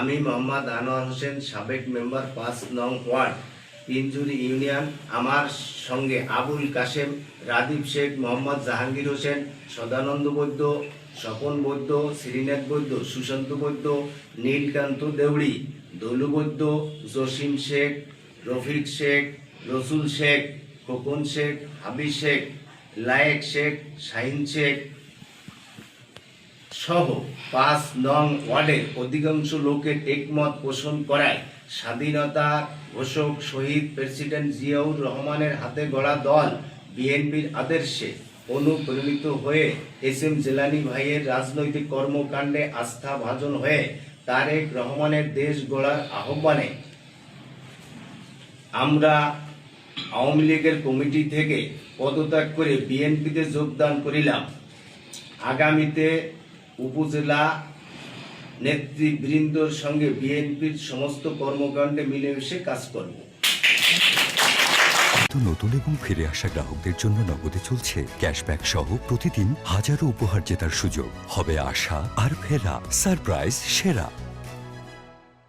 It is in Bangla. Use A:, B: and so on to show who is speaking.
A: আমি মোহাম্মদ আনোয়ার হোসেন, সাবেক মেম্বার 5 নং ওয়ার্ড, তিনজুরি ইউনিয়ন। আমার সঙ্গে আবুল কাশেম, রাদীপ শেখ, মোহাম্মদ জাহাঙ্গীর হোসেন, সদানন্দ বৈদ্য, স্বপন বৈদ্য, শ্রীনাথ বৈদ্য, সুশান্ত বৈদ্য, নীলকান্ত দেউড়ি, দলু বৈদ্য, জসিম শেখ, রফিক শেখ, রসুল শেখ, খোকন শেখ, হাবি শেখ, লায়েক শেখ, শাহিন শেখ সহ 5 নং ওয়ার্ডের অধিকাংশ লোকের একমত পোষণ করায় স্বাধীনতা ঘোষক শহীদ প্রেসিডেন্ট জিয়াউর রহমানের হাতে গড়া দল বিএনপির আদর্শে অনুপ্রাণিত হয়ে এস.এম. জিলানী ভাইয়ের রাজনৈতিক কর্মকাণ্ডে আস্থাভাজন হয়ে তারেক রহমানের দেশ গড়ার আহ্বানে আমরা আওয়ামী লীগের কমিটি থেকে পদত্যাগ করে বিএনপিতে যোগদান করিলাম। আগামীতে উপজেলা নেতৃবৃন্দর সঙ্গে বিএনপির সমস্ত কর্মকাণ্ডে মিলেমিশে কাজ করব।
B: নতুন এবং ফিরে আসা গ্রাহকদের জন্য নগদে চলছে ক্যাশব্যাক সহ প্রতিদিন হাজারো উপহার জেতার সুযোগ। হবে আশা আর ফেরা, সারপ্রাইজ সেরা।